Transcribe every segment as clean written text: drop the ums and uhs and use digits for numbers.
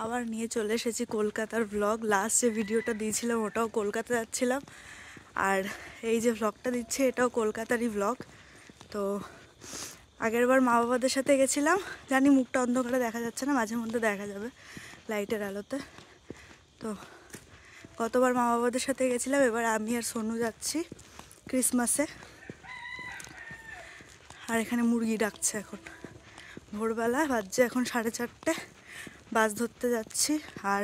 আবার নিয়ে চলে এসেছি কলকাতার ব্লগ। লাস্ট যে ভিডিওটা দিয়েছিলাম ওটাও কলকাতা যাচ্ছিলাম, আর এই যে ব্লগটা দিচ্ছে এটাও কলকাতারই ব্লগ। তো আগের বার মা বাবাদের সাথে গেছিলাম, জানি মুখটা অন্ধকারে দেখা যাচ্ছে না, মাঝে মধ্যে দেখা যাবে লাইটের আলোতে। তো গতবার মা বাবাদের সাথে গেছিলাম, এবার আমি আর সোনু যাচ্ছি ক্রিসমাসে। আর এখানে মুরগি ডাকছে, এখন ভোরবেলা বাজছে এখন 4:30, বাস ধরতে যাচ্ছি। আর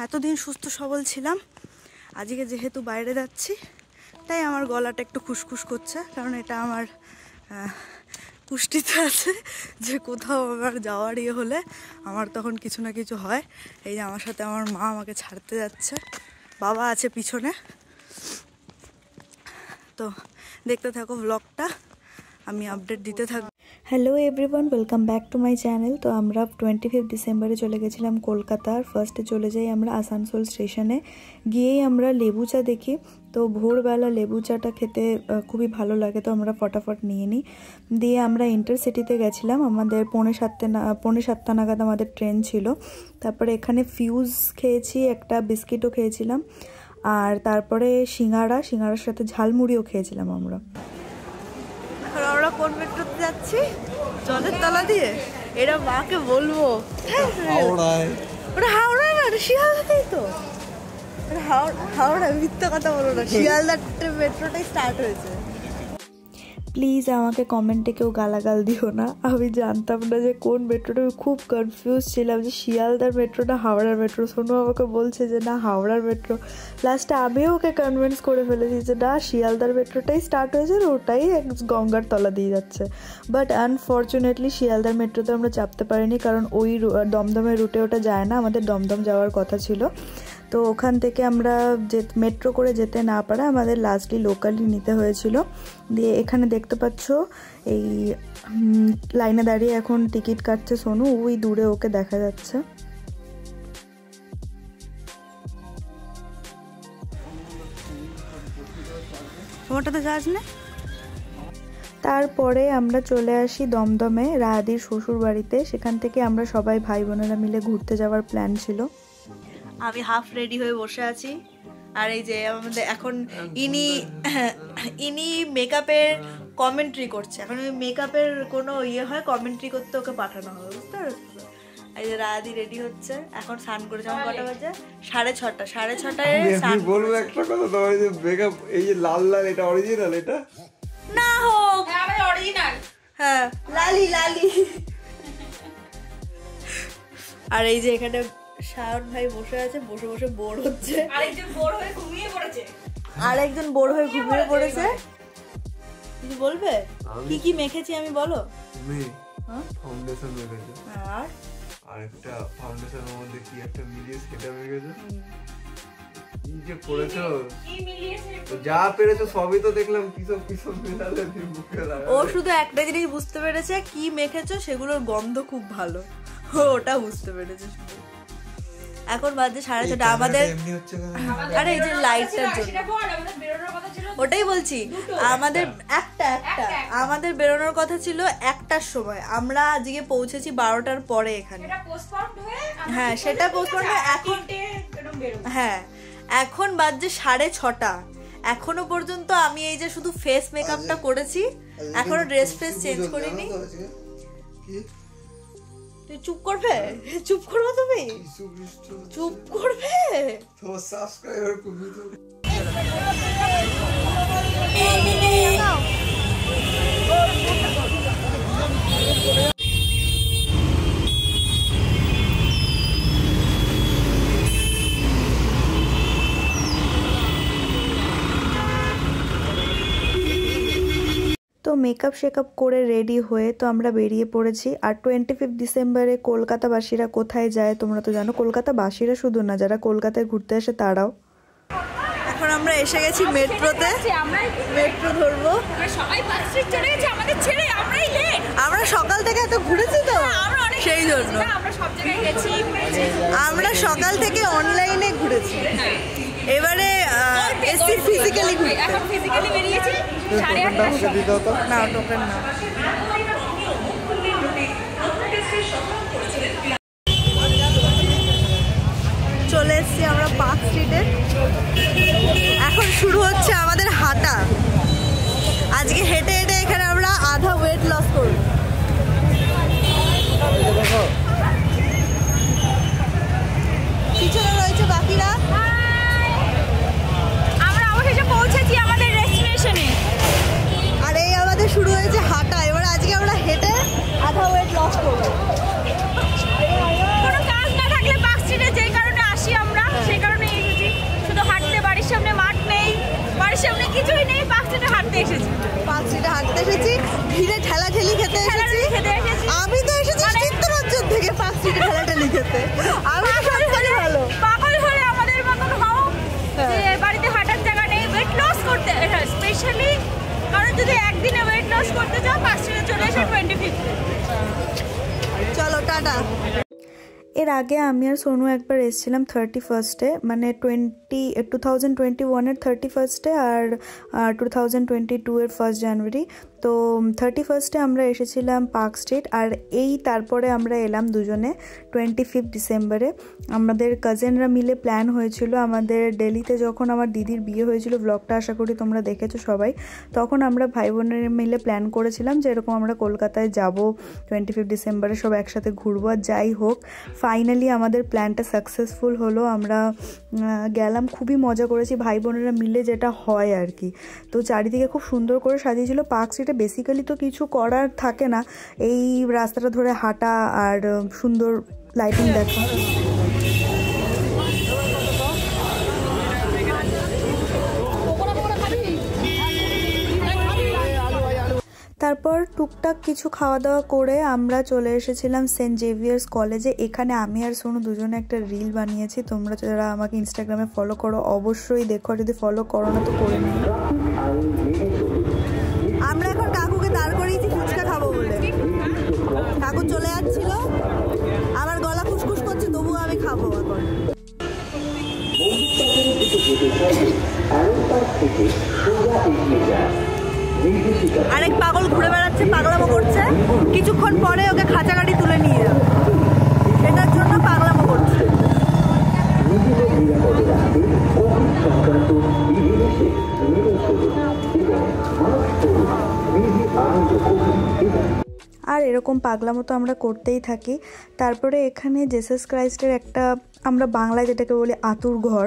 এতদিন সুস্থ সবল ছিলাম, আজকে যেহেতু বাইরে যাচ্ছি তাই আমার গলাটা একটু খুসখুস করছে, কারণ এটা আমার পুষ্টিতে আছে যে কোথাও আমার যাওয়ার ইয়ে হলে আমার তখন কিছু না কিছু হয়। এই যে আমার সাথে আমার মা আমাকে ছাড়তে যাচ্ছে, বাবা আছে পিছনে। তো দেখতে থাকো ব্লগটা, আমি আপডেট দিতে থাকবো। Hello everyone, welcome back to my channel. তো আমরা 25 ডিসেম্বরে চলে গেছিলাম কলকাতার। ফার্স্টে চলে যাই আমরা আসানসোল স্টেশনে, গিয়েই আমরা লেবু চা দেখি। তো ভোরবেলা লেবু চাটা খেতে খুবই ভালো লাগে, তো আমরা ফটাফট নিয়ে নিই। দিয়ে আমরা ইন্টারসিটিতে গেছিলাম, আমাদের 6:45 নাগাদ আমাদের ট্রেন ছিল। তারপরে এখানে ফিউজ খেয়েছি, একটা বিস্কিটও খেয়েছিলাম, আর তারপরে সিঙ্গারার সাথে ঝালমুড়িও খেয়েছিলাম আমরা। আমরা কোন মেট্রোতে যাচ্ছি? জলের তলা দিয়ে। এটা মাকে বলবো। ওটা হাওড়ায় না, ওটা শিয়ালদাতেই তো। হাওড়া মিথ্যা কথা বলো না, শিয়ালদার মেট্রোটাই স্টার্ট হয়েছে। প্লিজ আমাকে কমেন্টে কেউ গালাগাল দিও না, আমি জানতাম না যে কোন মেট্রোটা, খুব কনফিউজ ছিলাম যে শিয়ালদার মেট্রো না হাওড়ার মেট্রো। সোনু আমাকে বলছে যে না হাওড়ার মেট্রো, লাস্টে আমিও ওকে কনভিন্স করে ফেলেছি যে না শিয়ালদার মেট্রোটাই স্টার্ট হয়েছে, ওটাই গঙ্গার তলা দিয়ে যাচ্ছে। বাট আনফর্চুনেটলি শিয়ালদার মেট্রোতে আমরা চাপতে পারিনি, কারণ ওই দমদমের রুটে ওটা যায় না, আমাদের দমদম যাওয়ার কথা ছিল। তো ওখান থেকে আমরা মেট্রো করে যেতে না পারা আমাদের লাস্টলি লোকালি নিতে হয়েছিল। দিয়ে এখানে দেখতে পাচ্ছ এই লাইনে দাঁড়িয়ে এখন টিকিট কাটছে সোনু, ওই দূরে ওকে দেখা যাচ্ছে। ওটাতে যাস না। তারপরে আমরা চলে আসি দমদমে রাহাদির শ্বশুর বাড়িতে। সেখান থেকে আমরা সবাই ভাই বোনেরা মিলে ঘুরতে যাওয়ার প্ল্যান ছিল। আমি হাফ রেডি হয়ে বসে আছি, আর এই যে আমাদের এখন ইনি মেকআপের কমেন্ট্রি করছে। এখন মেকআপের কোনো ইয়ে হয় কমেন্ট্রি করতে ওকে পাঠানো হবে, বুঝতে পারছো? এই যে রাধি রেডি হচ্ছে, এখন স্নান করেছে। আমার কটা বাজে? 6:30। 6:30 বলবো একটা কথা, তোমার যে মেকআপ এই যে লাল লাল, এটা অরিজিনাল? এটা না হোক, হ্যাঁ অরিজিনাল, হ্যাঁ লালি লালি। আর এই যে এখানে শাওন ভাই বসে আছে, বসে বসে বোর হচ্ছে। আরেকজন বোর হয়ে ঘুমিয়ে পড়েছে। কিছু বলবে? কি কি মেখেছি আমি বলো? তুমি ফাউন্ডেশন মেখেছো, আর আরেকটা ফাউন্ডেশনের মধ্যে কি একটা মিলিয়ে সেটা মেখেছো। কি যে করেছো, কি মিলিয়েছে? যা পেরেছো সবই তো দেখলাম, কিসব মেলালে মুখে লাগা। ও শুধু একটা জিনিস বুঝতে পেরেছে, কি মেখেছো সেগুলোর গন্ধ খুব ভালো, ওটা বুঝতে পেরেছে শুধু। এখন বাজে 6:30 আমাদের। আরে এই যে লাইটটার জন্য ওটাই বলছি, আমাদের আমাদের বেরোনোর কথা ছিল 1টার সময়, আমরা আজকে পৌঁছেছি 12টার পরে এখানে। হ্যাঁ সেটা পোস্টপন্ড হয়ে এখন, হ্যাঁ এখন বাজে 6:30। এখনো পর্যন্ত আমি এই যে শুধু ফেস মেকআপটা করেছি, এখনো ড্রেস চেঞ্জ করিনি। তুই চুপ করবে? চুপ করবো তুমি? চুপ করবে? তোমার সাবস্ক্রাইবার করবি তো। তো মেকআপ শেকআপ করে রেডি হয়ে তো আমরা বেরিয়ে পড়েছি। আর 25 ডিসেম্বরে কলকাতাবাসীরা কোথায় যায় তোমরা তো জানো, কলকাতাবাসীরা শুধু না, যারা কলকাতায় ঘুরতে আসে তারাও। এখন আমরা এসে গেছি মেট্রোতে, মেট্রো ধরবো। আমরা সকাল থেকে এত ঘুরেছি তো সেই জন্য, আমরা সকাল থেকে অনলাইনে ঘুরেছি, এবারে এসি ফিজিক্যালি ঘুরতে। এখন ফিজিক্যালি বেরিয়েছি 8:30 না টোকেন না। শুরু হচ্ছে আমাদের হাঁটা। আজকে হেঁটে হেঁটে এখানে আমরা আধা ওয়েট লস করব। পিছনে রয়েছে বাকিরা। আমরা অবশেষে পৌঁছেছি আমাদের ডেস্টিনেশনে। আর এই আমাদের শুরু হয়েছে হাঁটা। এবার আজকে আমরা হেঁটে আধা ওয়েট লস করবো। কোনো কাজ না থাকলে পার্ক স্ট্রিটে যেই কারণে আসি আমরা, সেই কারণে এসেছি। শুধু হাঁটতে, বাড়ির সামনে মাঠ নেই, বাড়ির সামনে কিছুই নেই, পার্ক স্ট্রিটে হাঁটতে এসেছি। পার্ক স্ট্রিটে হাঁটতে এসেছি, ভিড়ে ঠেলাঠেলি খেতে এসেছি। আমি তো এসেছি চিত্তরঞ্জন থেকে পার্ক স্ট্রিটে ঠেলাঠেলি খেতে। আমি তো সবথেকে ভালো। পাগল হলে আমাদের মতন হও যে বাড়িতে হাঁটার জায়গা নেই, ওয়েট লস করতে, স্পেশালি কারণ যদি একদিনে ওয়েট লস করতে চাও পার্ক স্ট্রিটে চলে এসো 25। চলো টাটা। এর আগে আমি আর সোনু একবার এসেছিলাম 31-এ, মানে 2021-এর 31-এ আর 2022-এর 1 জানুয়ারি। তো 31-এ আমরা এসেছিলাম পার্ক স্ট্রিট, আর তারপরে আমরা এলাম দুজনে 25 ডিসেম্বরে। আমাদের কাজিনরা মিলে প্ল্যান হয়েছিল আমাদের দিল্লিতে যখন আমার দিদির বিয়ে হয়েছিল, ব্লগটা আশা করি তোমরা দেখেছো সবাই। তখন আমরা ভাই বোনের মিলে প্ল্যান করেছিলাম যে এরকম আমরা কলকাতায় যাব 25 ডিসেম্বরে, সব একসাথে ঘুরবো। আর যাই হোক, ফাইনালি আমাদের প্ল্যানটা সাকসেসফুল হলো। আমরা গেলাম, খুবই মজা করেছি ভাই বোনেরা মিলে, যেটা হয় আর কি। তো চারিদিকে খুব সুন্দর করে সাজিয়েছিল। পার্ক স্ট্রিটে বেসিক্যালি তো কিছু করার থাকে না, এই রাস্তাটা ধরে হাঁটা আর সুন্দর লাইটিং দেখা। তারপর টুকটাক কিছু খাওয়া দাওয়া করে আমরা চলে এসেছিলাম সেন্ট জেভিয়ার্স কলেজে। এখানে আমি আর সোনু দুজনে একটা রিল বানিয়েছি। তোমরা যারা আমাকে ইনস্টাগ্রামে ফলো করো অবশ্যই দেখো, যদি ফলো করো না তো করে নিও। আমরা এখন কাকুকে দাঁড় করিয়েছি ফুচকা খাবো বলে। কাকু চলে যাচ্ছিল, আমার গলা খুসখুস করছে, তবুও আমি খাবো এখন। আরেক পাগল ঘুরে বেড়াচ্ছে, পাগলামো করছে। কিছুক্ষণ পরে ওকে খাঁচা গাড়ি তুলে নিয়ে যাবে, সেটার জন্য পাগলামো করছে। আর এরকম পাগলামো তো আমরা করতেই থাকি। তারপরে এখানে জেসাস ক্রাইস্টের একটা, আমরা বাংলায় যেটাকে বলি আতুর ঘর,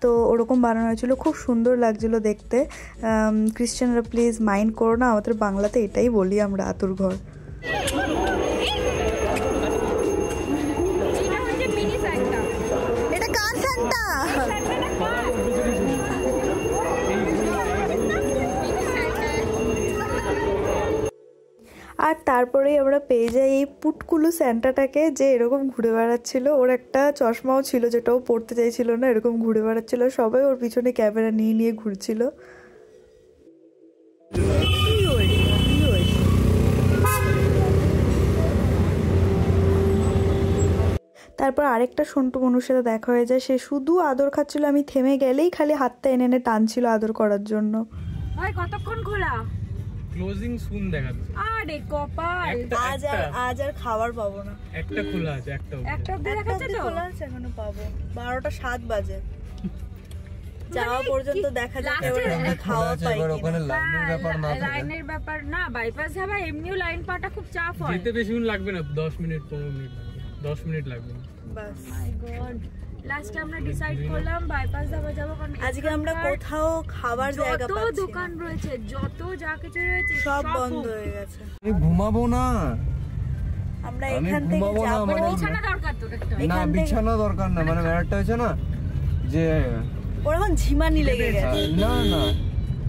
তো ওরকম বানানো হয়েছিল, খুব সুন্দর লাগছিল দেখতে। ক্রিশ্চিয়ানরা প্লিজ মাইন্ড করো না, আমাদের বাংলাতে এটাই বলি আমরা, আতুর ঘর। এটা কার সান্টা? আর তারপরেই আমরা পেয়ে যাই এই পুটকুলু স্যান্টাটাকে, যে এরকম ঘুরে বেড়াচ্ছিল। ওর একটা চশমাও ছিল যেটাও পড়তে চাইছিল না, এরকম ঘুরে বেড়াচ্ছিল। সবাই ওর পিছনে ক্যামেরা নিয়ে নিয়ে ঘুরছিল। তারপর আরেকটা সন্টু মনুর সাথে দেখা হয়ে যায়, সে শুধু আদর খাচ্ছিল। আমি থেমে গেলেই খালি হাতটা এনে এনে টানছিল আদর করার জন্য। ভাই কতক্ষণ খোলা? ক্লোজিং সুন দেখাচ্ছে। আরে কপাল, আজ আর খাবার পাবো না। একটা খোলা আছে, একটা দেখাচ্ছে তো খোলা আছে, এখনো পাবো। 12টা 7 বাজে, যাওয়া পর্যন্ত দেখা যাবে এবার আমরা খাওয়া পাই কিনা। ওখানে লাইনের ব্যাপার না, লাইনের ব্যাপার না, বাইপাস যাবা, এমনিও লাইন পাটা খুব চাপ হয়। যেতে বেশিক্ষণ লাগবে না, 10 মিনিট 15 মিনিট লাগবে, 10 মিনিট লাগবে বাস। মাই গড, লাস্ট আমরা ডিসাইড করলাম বাইপাস যাবো কারণ আজকে আমরা কোথাও খাবার জায়গা যত পাচ্ছি দোকান রয়েছে, যত যা কিছু রয়েছে সব বন্ধ হয়ে গেছে। আমি ঘুমাবো না, আমরা এখান থেকে যাব। বিছানা দরকার তো একটা। না বিছানা দরকার না, মানে ব্যাপারটা হচ্ছে না যে ওর এখন ঝিমানি লেগে গেছে। না না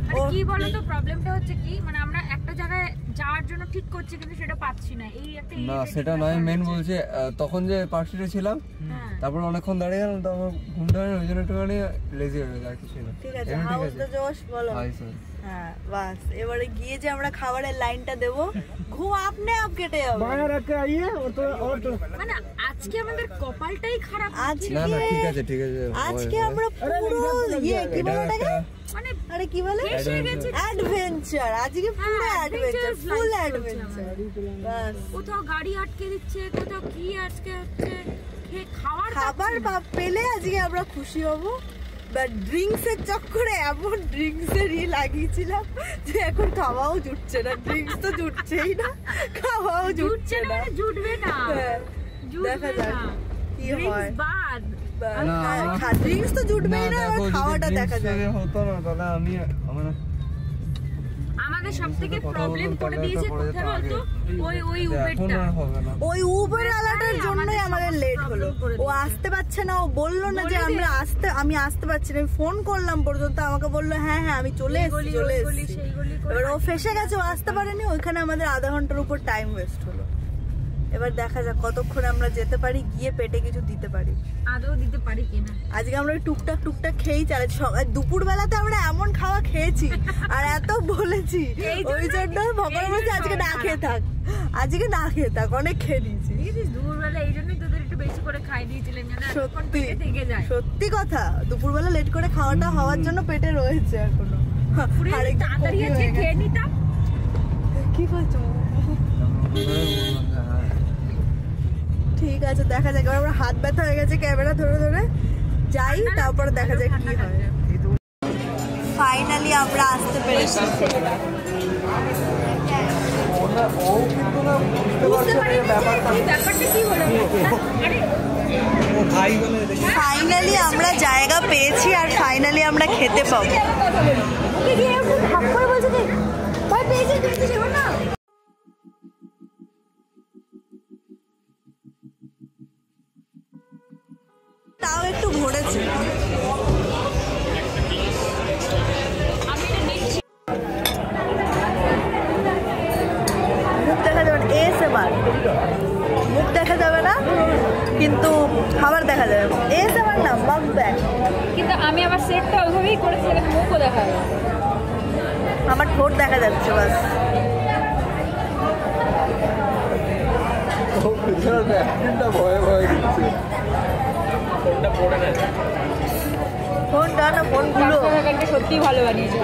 মানে কি বলো তো, প্রবলেমটা হচ্ছে কি, মানে আমরা একটা জায়গায় যাওয়ার জন্য ঠিক করছি কিন্তু সেটা পাচ্ছি না, এই একটা না সেটা নয়, মেন বলছে তখন যে পার্টিতে ছিলাম, তারপর অনেকক্ষণ দাঁড়িয়ে গেলাম, তো আমার ঘুমটা হয় না, ওই জন্য একটুখানি লেজি হয়ে গেছে, আর কিছু না। ঠিক আছে, হাউস দ্য জোশ বলো। হ্যাঁ বাস, এবারে গিয়ে যে আমরা খাবারের লাইনটা দেব, ঘুম আপনি আপ কেটে যাবে। মানে আজকে আমাদের কপালটাই খারাপ। আজকে না না ঠিক আছে ঠিক আছে, আজকে আমরা পুরো কি বলে ওটাকে, মানে আরে কি বলে, অ্যাডভেঞ্চার। আজকে পুরো অ্যাডভেঞ্চার, ফুল অ্যাডভেঞ্চার। বাস, কোথাও গাড়ি আটকে দিচ্ছে, কোথাও কি আটকে হচ্ছে, খাবার পেলে আজকে আমরা খুশি হব। বাট ড্রিঙ্কসের চক্করে এমন ড্রিঙ্কসেরই লাগিয়েছিলাম যে এখন খাওয়াও জুটছে না। ড্রিঙ্কস তো জুটছেই না, খাওয়াও জুটছে না। জুটবে না, দেখা যাক কি হয়। ড্রিঙ্কস তো জুটবেই না, খাওয়াটা দেখা যাক। হতো না তাহলে আমি আমাদের সবথেকে প্রবলেম করে দিয়েছে কোথায় বলতো, ওই উবেরটা। ওই উবের আলাটার জন্যই আমাদের লেট হলো। ও আসতে পারছে না, ও বললো না যে আমি আসতে পারছি না। আমি ফোন করলাম পর্যন্ত, আমাকে বললো হ্যাঁ আমি চলে এসেছি। এবার ও ফেসে গেছে, ও আসতে পারেনি। ওইখানে আমাদের আধা ঘন্টার উপর টাইম ওয়েস্ট হলো। এবার দেখা যাক কতক্ষণ আমরা যেতে পারি, গিয়ে পেটে কিছু দিতে পারি, আদৌ দিতে পারি কিনা। আজকে আমরা টুকটাক খেয়েই চালাচ্ছি। দুপুর বেলাতে আমরা এমন খাওয়া খেয়েছি আর এত বলেছি, ওই জন্য ভগবান বলছে আজকে না খেয়ে থাক, আজকে না খেয়ে থাক, অনেক খেয়ে দিয়েছি। দুপুরবেলা এই জন্যই তোদের একটু বেশি করে খাই দিয়েছিলাম, সত্যি কথা। দুপুরবেলা লেট করে খাওয়াটা হওয়ার জন্য পেটে রয়েছে এখনো। তাড়াতাড়ি আজকে খেয়ে নিতাম। কি বলছো? ঠিক আছে, দেখা যাক। এবার আমার হাত ব্যথা হয়ে গেছে ক্যামেরা ধরে ধরে যাই, তারপরে দেখা যাক কি হয়। ফাইনালি আমরা আসতে পেরেছি। ফাইনালি আমরা জায়গা পেয়েছি আর ফাইনালি আমরা খেতে পাবো। তাও একটু ভরেছে। মুখ দেখা যাবে না, এসএমআর। মুখ দেখা যাবে না কিন্তু খাবার দেখা যাবে। এসএমআর না, মাক ব্যাক। কিন্তু আমি আবার সেটটা ওইভাবেই করেছি, মুখও দেখা যাবে, আমার ঠোঁট দেখা যাচ্ছে বাস। ফোনটা না, ফোনগুলো সত্যি ভালো বানিয়েছে।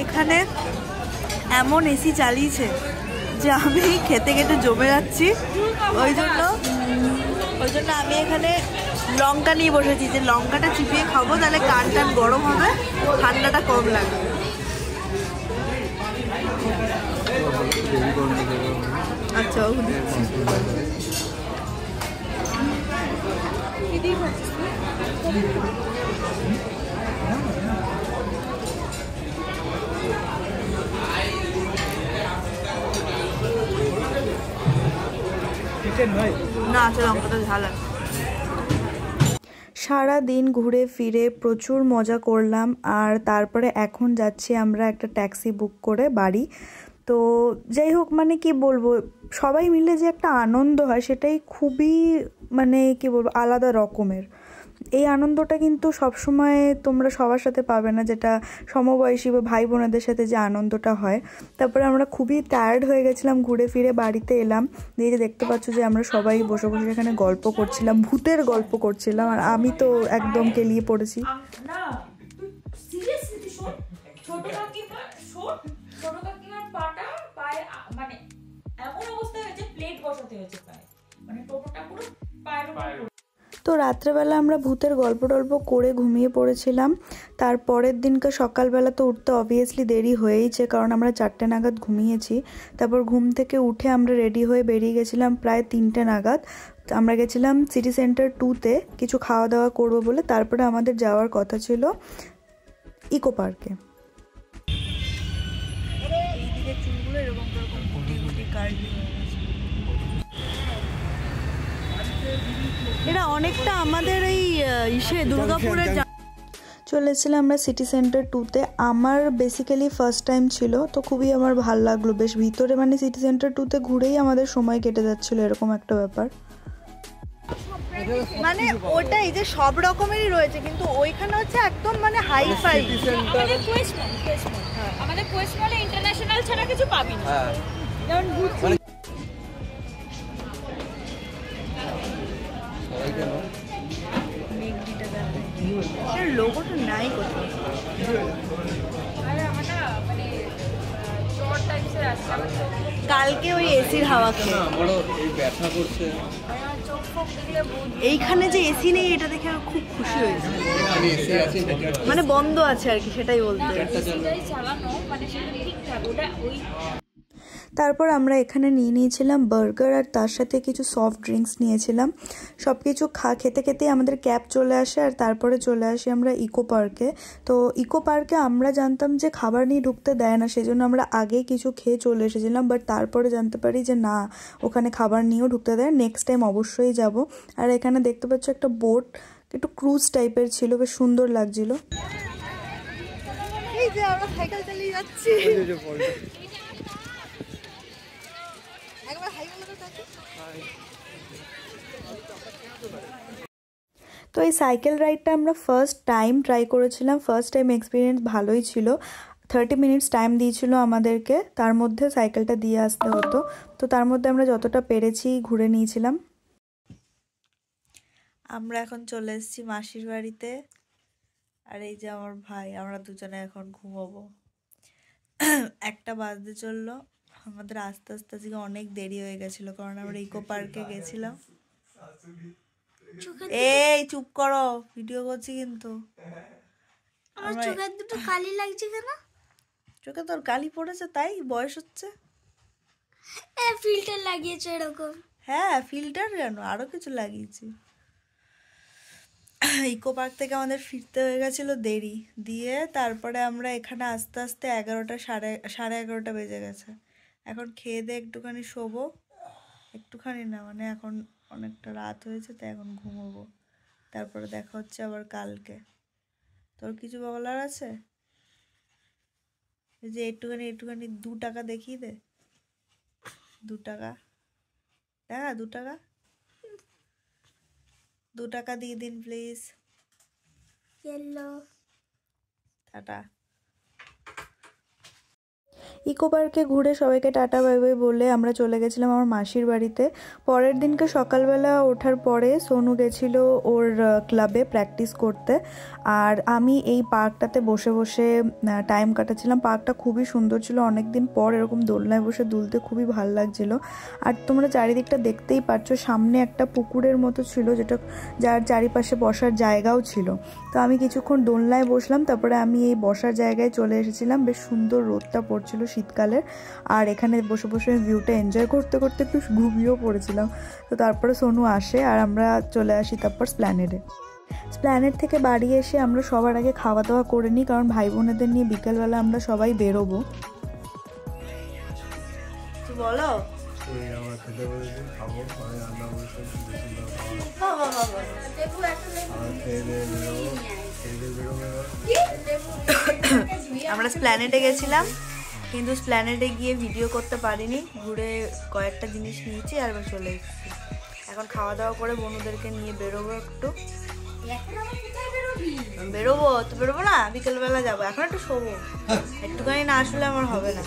এখানে এমন এসি চালিয়েছে যে আমি খেতে খেতে জমে যাচ্ছি। ওই জন্য আমি এখানে লঙ্কা নিয়ে বসেছি, যে লঙ্কাটা চিপিয়ে খাবো, তাহলে কান টান গরম হবে, ঠান্ডাটা কম লাগবে। আচ্ছা, না লঙ্কাটা ঝাল আছে। সারা দিন ঘুরে ফিরে প্রচুর মজা করলাম, আর তারপরে এখন যাচ্ছি আমরা একটা ট্যাক্সি বুক করে বাড়ি। তো যাই হোক, মানে কি বলবো, সবাই মিলে যে একটা আনন্দ হয় সেটাই খুবই মানে কি বলবো আলাদা রকমের। এই আনন্দটা কিন্তু সবসময় তোমরা সবার সাথে পাবে না, যেটা সমবয়সী বা ভাই বোনেদের সাথে যে আনন্দটা হয়। তারপরে আমরা খুবই টায়ার্ড হয়ে গেছিলাম, ঘুরে ফিরে বাড়িতে এলাম। দিয়ে যে দেখতে পাচ্ছ যে আমরা সবাই বসে বসে এখানে গল্প করছিলাম, ভূতের গল্প করছিলাম, আর আমি তো একদম কেলিয়ে পড়েছি। ছোট কাকিমার পাটা পায়ে মানে এমন অবস্থা হয়েছে, প্লেট বসাতে হয়েছে প্রায়, মানে টোটোটা পুরো পায়ের উপর। তো রাত্রেবেলা আমরা ভূতের গল্প টল্প করে ঘুমিয়ে পড়েছিলাম। তারপরের দিনকে সকালবেলা তো উঠতে অবভিয়াসলি দেরি হয়েইছে, কারণ আমরা 4টে নাগাদ ঘুমিয়েছি। তারপর ঘুম থেকে উঠে আমরা রেডি হয়ে বেরিয়ে গেছিলাম প্রায় 3টে নাগাদ। আমরা গেছিলাম সিটি সেন্টার 2-তে কিছু খাওয়া দাওয়া করবো বলে। তারপরে আমাদের যাওয়ার কথা ছিল ইকো পার্কে। এটা অনেকটা আমাদের এই দুর্গাপুরের। চলে এসেছিলাম আমরা সিটি সেন্টার 2-তে। আমার বেসিক্যালি ফার্স্ট টাইম ছিল, তো খুবই আমার ভাল লাগলো বেশ ভিতরে, মানে সিটি সেন্টার 2-তে ঘুরেই আমাদের সময় কেটে যাচ্ছিল, এরকম একটা ব্যাপার। মানে ওটাই যে সব রকমেরই রয়েছে, কিন্তু ওইখানে হচ্ছে একদম মানে হাই ফাই। আমাদের কোয়েস্ট মলে ইন্টারন্যাশনাল ছাড়া কিছু পাবি না। যেমন কালকে ওই এসির হাওয়া খেয়ে আমারও এই ব্যথা করছে। এইখানে যে এসি নেই এটা দেখে আমি খুব খুশি হয়েছি। এখানে এসি আছে, মানে বন্ধ আছে আর কি, সেটাই বলতে। তারপর আমরা এখানে নিয়ে নিয়েছিলাম বার্গার আর তার সাথে কিছু সফট ড্রিঙ্কস নিয়েছিলাম। সব কিছু খেতে খেতেই আমাদের ক্যাব চলে আসে আর তারপরে চলে আসি আমরা ইকো পার্কে। তো ইকো পার্কে আমরা জানতাম যে খাবার নিয়ে ঢুকতে দেয় না, সেজন্য আমরা আগে কিছু খেয়ে চলে এসেছিলাম। বাট তারপরে জানতে পারি যে না, ওখানে খাবার নিয়েও ঢুকতে দেয়। নেক্সট টাইম অবশ্যই যাব। আর এখানে দেখতে পাচ্ছ একটা বোট, একটু ক্রুজ টাইপের ছিল, বেশ সুন্দর লাগছিল। এই যে আমরা সাইকেল চালিয়ে যাচ্ছি। তো এই সাইকেল রাইডটা আমরা ফার্স্ট টাইম ট্রাই করেছিলাম। ফার্স্ট টাইম এক্সপিরিয়েন্স ভালোই ছিল। 30 মিনিটস টাইম দিয়েছিল আমাদেরকে, তার মধ্যে সাইকেলটা দিয়ে আসতে হতো। তো তার মধ্যে আমরা যতটা পেরেছি ঘুরে নিয়েছিলাম। আমরা এখন চলে এসেছি মাসির বাড়িতে। আর এই যে আমার ভাই, আমরা দুজনে এখন ঘুমাবো। 1টা বাজতে চললো। আমাদের আস্তে আস্তে আজকে অনেক দেরি হয়ে গেছিল, কারণ আমরা ইকো পার্কে গেছিলাম। এই চুপ করো, ভিডিও করছি কিন্তু। আমার চোখে দুটো কালি লাগছে কেন? চোখে তোর কালি পড়েছে, তাই বয়স হচ্ছে। ফিল্টার লাগিয়েছে এরকম। হ্যাঁ, ফিল্টার কেন, আরো কিছু লাগিয়েছি। ইকো পার্ক থেকে আমাদের ফিরতে হয়ে গেছিল দেরি দিয়ে। তারপরে আমরা এখানে আস্তে আস্তে 11টা সাড়ে 11টা বেজে গেছে। এখন খেয়ে দিয়ে একটুখানি শোবো। একটুখানি না, মানে এখন অনেকটা রাত হয়েছে, তাই এখন ঘুমোবো। তারপরে দেখা হচ্ছে আবার কালকে। তোর কিছু বলার আছে? যে একটুখানি 2 টাকা দেখিয়ে দে। 2 টাকা দেখা, 2 টাকা 2 টাকা দিয়ে দিন প্লিজ। টাটা। ইকো পার্কে ঘুরে সবাইকে টাটা বাই বাই বলে আমরা চলে গেছিলাম আমার মাসির বাড়িতে। পরের দিনকে সকালবেলা ওঠার পরে সোনু গেছিল ওর ক্লাবে প্র্যাকটিস করতে, আর আমি এই পার্কটাতে বসে বসে টাইম কাটাচ্ছিলাম। পার্কটা খুবই সুন্দর ছিল, অনেক দিন পর এরকম দোলনায় বসে দুলতে খুবই ভালো লাগছিল। আর তোমরা চারিদিকটা দেখতেই পাচ্ছ, সামনে একটা পুকুরের মতো ছিল, যার চারিপাশে বসার জায়গাও ছিল। তো আমি কিছুক্ষণ দোলনায় বসলাম, তারপরে আমি এই বসার জায়গায় চলে এসেছিলাম। বেশ সুন্দর রোদটা পড়ছিল শীতকালের, আর এখানে বসে বসে ভিউটা এনজয় করতে করতে একটু ঘুমিয়েও পড়েছিলাম। তো তারপরে সোনু আসে আর আমরা চলে আসি তারপর স্প্ল্যানেডে। স্প্ল্যানেড থেকে বাড়ি এসে আমরা সবার আগে খাওয়া দাওয়া করে নিই, কারণ ভাই বোনেদের নিয়ে বিকেলবেলা আমরা সবাই বেরোবো। বলো আমরা স্প্ল্যানেডে গেছিলাম, কিন্তু স্প্ল্যানেডে গিয়ে ভিডিও করতে পারিনি। ঘুরে কয়েকটা জিনিস নিয়েছি আর এবার চলে এসেছি। এখন খাওয়া দাওয়া করে বন্ধুদেরকে নিয়ে বেরোবো একটু। বেরোবো তো বেরোবো না, বিকেলবেলা যাবো। এখন একটু শোবো, একটুখানি না আসলে আমার হবে না।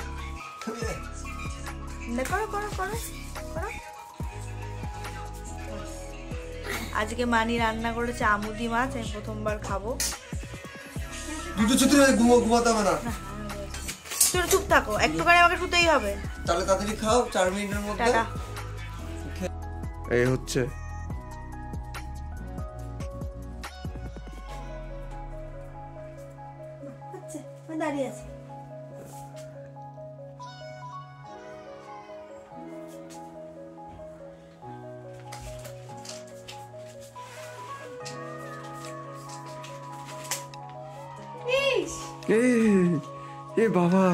করো করো করো করো। আজকে মানি রান্না করেছে আমুদি মাছ, আমি প্রথমবার খাবো। ঘুমাতে হবে না, চুপ থাকো, একটুখানি আমাকে শুতেই হবে। তাহলে তাড়াতাড়ি খাও, 4 মিনিটের মধ্যে। এই হচ্ছে দাঁড়িয়ে আছি। এ বাবা,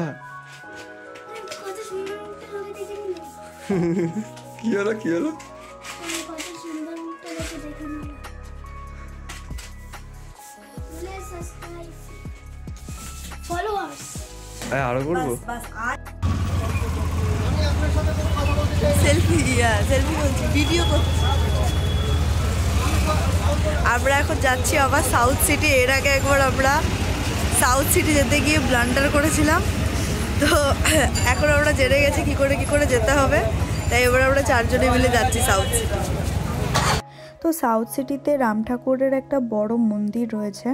কি হলো কি হলো? আরো করবো সেলফি বলছি, ভিডিও করছি। আমরা এখন যাচ্ছি আবার সাউথ সিটি। এর আগে একবার আমরা সাউথ সিটি যেতে গিয়ে ব্লান্ডার করেছিলাম, তো এখন আমরা জেনে গেছি কি করে যেতে হবে। তাই এবার আমরা 4 জনে মিলে যাচ্ছি সাউথ সিটি। তো সাউথ সিটিতে রাম ঠাকুরের একটা বড় মন্দির রয়েছে,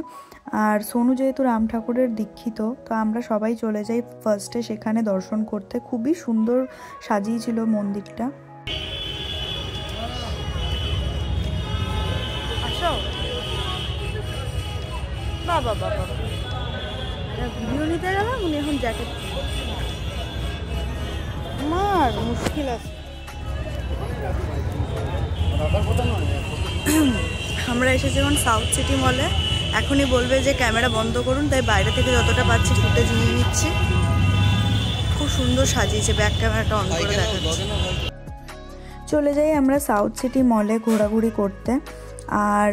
আর সোনু যেহেতু রাম ঠাকুরের দীক্ষিত, তো আমরা সবাই চলে যাই ফার্স্টে সেখানে দর্শন করতে। খুবই সুন্দর সাজিয়েছিল মন্দিরটা। বাবা বাবা ভিডিও নিতে গেলাম, উনি এখন জ্যাকেট আমার মুশকিল আছে। আমরা এসেছি এখন সাউথ সিটি মলে। এখনই বলবে যে ক্যামেরা বন্ধ করুন, তাই বাইরে থেকে যতটা পাচ্ছি ফুটেজ নিয়ে নিচ্ছি। খুব সুন্দর সাজিয়েছে, ব্যাক ক্যামেরাটা অন করে দেখাচ্ছি। চলে যাই আমরা সাউথ সিটি মলে ঘোরাঘুরি করতে। আর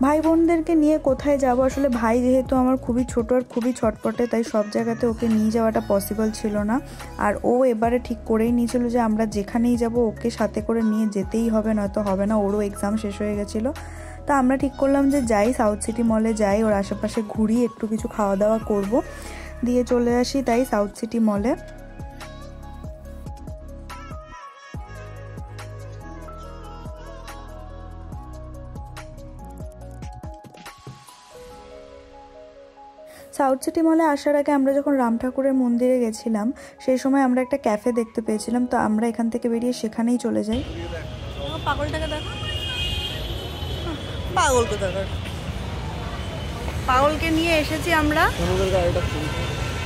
ভাই বোনদেরকে নিয়ে কোথায় যাব, আসলে ভাই যেহেতু আমার খুবই ছোট আর খুবই ছটপটে, তাই সব জায়গাতে ওকে নিয়ে যাওয়াটা পসিবল ছিল না। আর ও এবারে ঠিক করেই নিয়েছিল যে আমরা যেখানেই যাব ওকে সাথে করে নিয়ে যেতেই হবে, নয়তো হবে না। ওরও এক্সাম শেষ হয়ে গেছিলো। তা আমরা ঠিক করলাম যে যাই সাউথ সিটি মলে যাই, ওর আশেপাশে ঘুরি, একটু কিছু খাওয়া দাওয়া করব, দিয়ে চলে আসি তাই সাউথ সিটি মলে। সাউথ সিটি মলে আসার আগে আমরা যখন রাম ঠাকুরের মন্দিরে গেছিলাম, সেই সময় আমরা একটা ক্যাফে দেখতে পেয়েছিলাম। তো আমরা এখান থেকে বেরিয়ে সেখানেই চলে যাই। পাগলটাকে দেখো, পাগল কোথাকার। পাগলকে নিয়ে এসেছি আমরা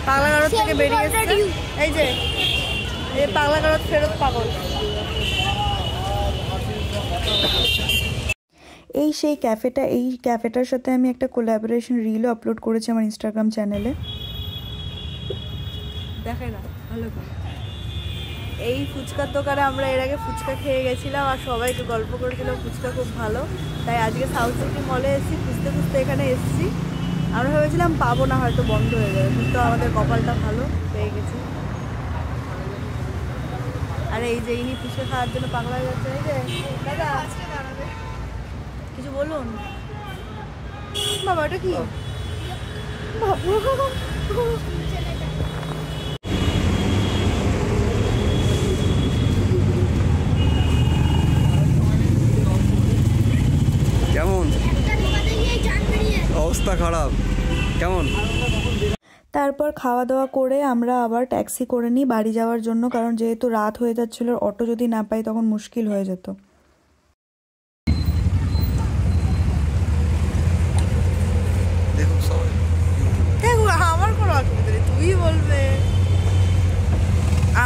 পাগলাগারদ থেকে বেরিয়ে এসেছি। এই যে এই পাগলাগারদ ফেরত পাগল। এই সেই ক্যাফেটা, এই ক্যাফেটার সাথে আমি একটা কোলাবোরেশন রিলও আপলোড করেছি আমার ইনস্টাগ্রাম চ্যানেলে। দেখে না ভালো করে। এই ফুচকার দোকানে আমরা এর আগে ফুচকা খেয়ে গেছিলাম আর সবাইকে গল্প করেছিলাম ফুচকা খুব ভালো। তাই আজকে সাউথ সিটি মলে এসেছি, খুঁজতে খুঁজতে এখানে এসেছি। আমরা ভেবেছিলাম পাবো না, হয়তো বন্ধ হয়ে যাবে, কিন্তু আমাদের কপালটা ভালো, পেয়ে গেছি। আর এই যে ইনি ফুচকা খাওয়ার জন্য পাগলা হয়ে যাচ্ছে। এই যে দাদা কিছু বলুন। বাবা এটা কি? কেমন অবস্থা? খারাপ কেমন? তারপর খাওয়া দাওয়া করে আমরা আবার ট্যাক্সি করে নিই বাড়ি যাওয়ার জন্য, কারণ যেহেতু রাত হয়ে যাচ্ছিল, অটো যদি না পাই তখন মুশকিল হয়ে যেত। আমার কোনো অসুবিধা নেই, তুই বলবে।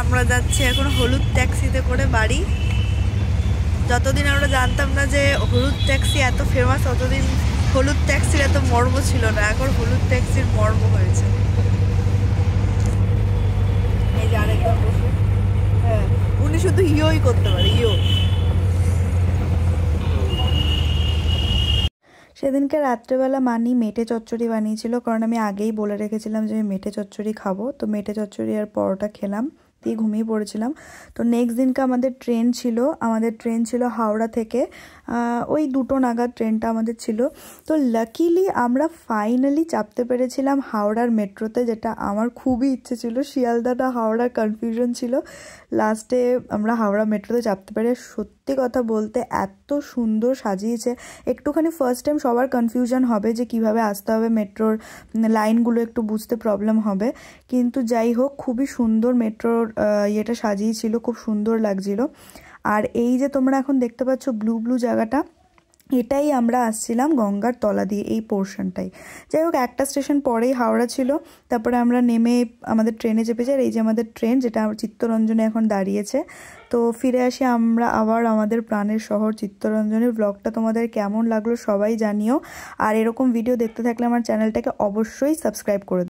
আমরা যাচ্ছি এখন হলুদ ট্যাক্সিতে করে বাড়ি। যতদিন আমরা জানতাম না যে হলুদ ট্যাক্সি এত ফেমাস, ততদিন হলুদ ট্যাক্সির এত মর্ম ছিল না। এখন হলুদ ট্যাক্সির মর্ম হয়েছে। এই যে আরেকবার বসে, হ্যাঁ উনি শুধু ইয়োই করতে পারে, ইয়ো। সেদিনকে রাত্রেবেলা মানি মেটে চচ্চড়ি বানিয়েছিল, কারণ আমি আগেই বলে রেখেছিলাম যে আমি মেটে চচ্চড়ি খাবো। তো মেটে চচ্চড়ি আর পরোটা খেলাম, দিয়ে ঘুমিয়ে পড়েছিলাম। তো নেক্সট দিনকে আমাদের ট্রেন ছিল হাওড়া থেকে, ওই 2টো নাগাদ ট্রেনটা আমাদের ছিল। তো লাকিলি আমরা ফাইনালি চাপতে পেরেছিলাম হাওড়ার মেট্রোতে, যেটা আমার খুবই ইচ্ছে ছিল। শিয়ালদাটা হাওড়ার কনফিউশন ছিল, লাস্টে আমরা হাওড়া মেট্রোতে চাপতে পেরে। সত্যি কথা বলতে এত সুন্দর সাজিয়েছে। একটুখানি ফার্স্ট টাইম সবার কনফিউশন হবে যে কিভাবে আসতে হবে, মেট্রোর লাইনগুলো একটু বুঝতে প্রবলেম হবে, কিন্তু যাই হোক খুবই সুন্দর মেট্রোর ইয়েটা সাজিয়েছিল, খুব সুন্দর লাগছিল। আর এই যে তোমরা এখন দেখতে পাচ্ছ ব্লু ব্লু জায়গাটা, এটাই আমরা আসছিলাম গঙ্গার তলা দিয়ে, এই পোর্শনটাই। যাই হোক একটা স্টেশন পরেই হাওড়া ছিল। তারপরে আমরা নেমে আমাদের ট্রেনে চেপেছি। আর এই যে আমাদের ট্রেন, যেটা চিত্তরঞ্জনে এখন দাঁড়িয়েছে। তো ফিরে আসি আমরা আবার আমাদের প্রাণের শহর চিত্তরঞ্জনের। ব্লগটা তোমাদের কেমন লাগলো সবাই জানিও। আর এরকম ভিডিও দেখতে থাকলে আমার চ্যানেলটাকে অবশ্যই সাবস্ক্রাইব করে